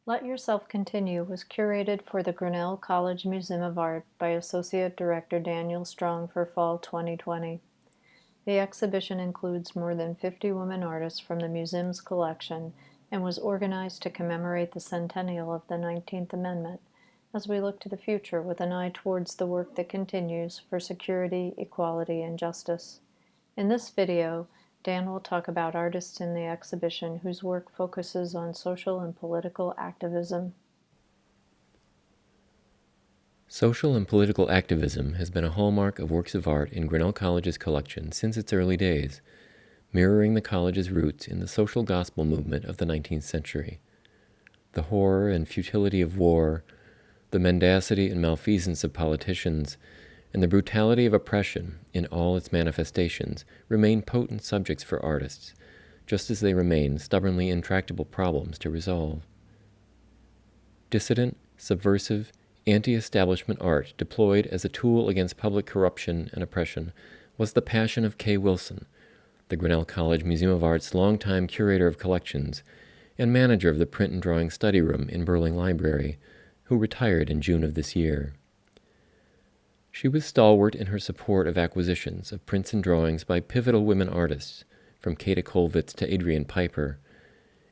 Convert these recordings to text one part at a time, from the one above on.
Let Yourself Continue was curated for the Grinnell College Museum of Art by Associate Director Daniel Strong for Fall 2020. The exhibition includes more than 50 women artists from the museum's collection and was organized to commemorate the centennial of the 19th Amendment as we look to the future with an eye towards the work that continues for security, equality, and justice. In this video, Dan will talk about artists in the exhibition whose work focuses on social and political activism. Social and political activism has been a hallmark of works of art in Grinnell College's collection since its early days, mirroring the college's roots in the social gospel movement of the 19th century. The horror and futility of war, the mendacity and malfeasance of politicians, and the brutality of oppression in all its manifestations remain potent subjects for artists, just as they remain stubbornly intractable problems to resolve. Dissident, subversive, anti-establishment art deployed as a tool against public corruption and oppression was the passion of Kay Wilson, the Grinnell College Museum of Art's longtime curator of collections and manager of the print and drawing study room in Burling Library, who retired in June of this year. She was stalwart in her support of acquisitions of prints and drawings by pivotal women artists, from Kata Kollwitz to Adrienne Piper,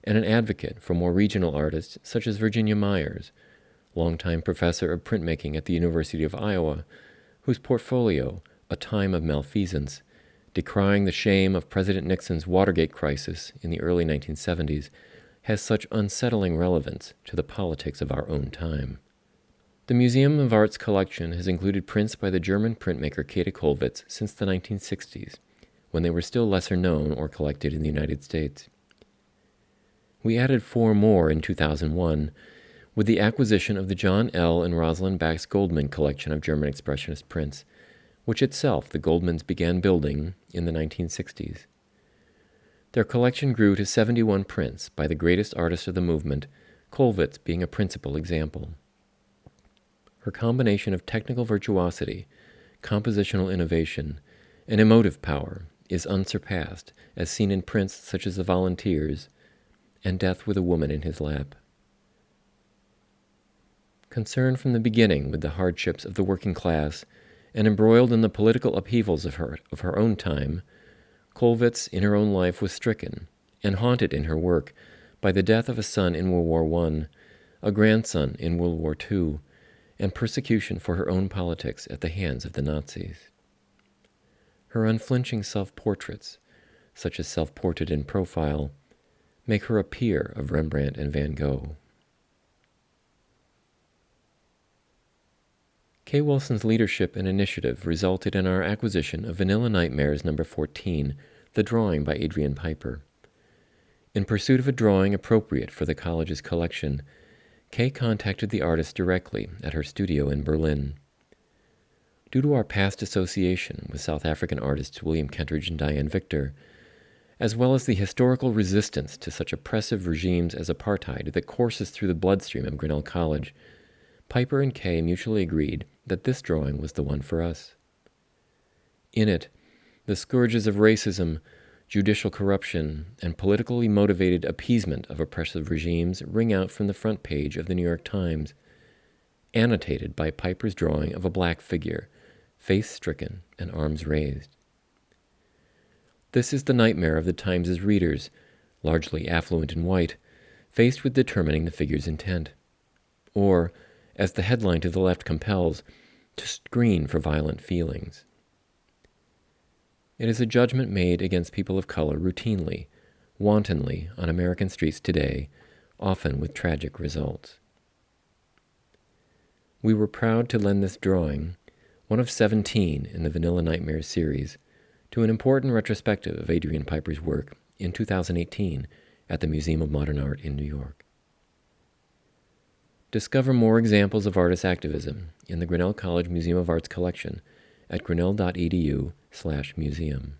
and an advocate for more regional artists such as Virginia Myers, longtime professor of printmaking at the University of Iowa, whose portfolio, A Time of Malfeasance, decrying the shame of President Nixon's Watergate crisis in the early 1970s, has such unsettling relevance to the politics of our own time. The Museum of Art's collection has included prints by the German printmaker Kata Kollwitz since the 1960s, when they were still lesser known or collected in the United States. We added 4 more in 2001 with the acquisition of the John L. and Rosalind Bax Goldman collection of German Expressionist prints, which itself the Goldmans began building in the 1960s. Their collection grew to 71 prints by the greatest artist of the movement, Kollwitz being a principal example. Her combination of technical virtuosity, compositional innovation, and emotive power is unsurpassed, as seen in prints such as The Volunteers and Death with a Woman in His Lap. Concerned from the beginning with the hardships of the working class and embroiled in the political upheavals of her own time, Kollwitz in her own life was stricken and haunted in her work by the death of a son in World War I, a grandson in World War II, and persecution for her own politics at the hands of the Nazis. Her unflinching self-portraits, such as Self-Portrait in Profile, make her a peer of Rembrandt and Van Gogh. Kay Wilson's leadership and initiative resulted in our acquisition of Vanilla Nightmares No. 14, the drawing by Adrienne Piper. In pursuit of a drawing appropriate for the college's collection, Kay contacted the artist directly at her studio in Berlin. Due to our past association with South African artists William Kentridge and Diane Victor, as well as the historical resistance to such oppressive regimes as apartheid that courses through the bloodstream of Grinnell College, Piper and Kay mutually agreed that this drawing was the one for us. In it, the scourges of racism, judicial corruption, and politically motivated appeasement of oppressive regimes ring out from the front page of the New York Times, annotated by Piper's drawing of a black figure, face stricken and arms raised. This is the nightmare of the Times' readers, largely affluent and white, faced with determining the figure's intent. Or, as the headline to the left compels, to screen for violent feelings. It is a judgment made against people of color routinely, wantonly on American streets today, often with tragic results. We were proud to lend this drawing, one of 17 in the Vanilla Nightmares series, to an important retrospective of Adrienne Piper's work in 2018 at the Museum of Modern Art in New York. Discover more examples of artist activism in the Grinnell College Museum of Art's collection at grinnell.edu/museum.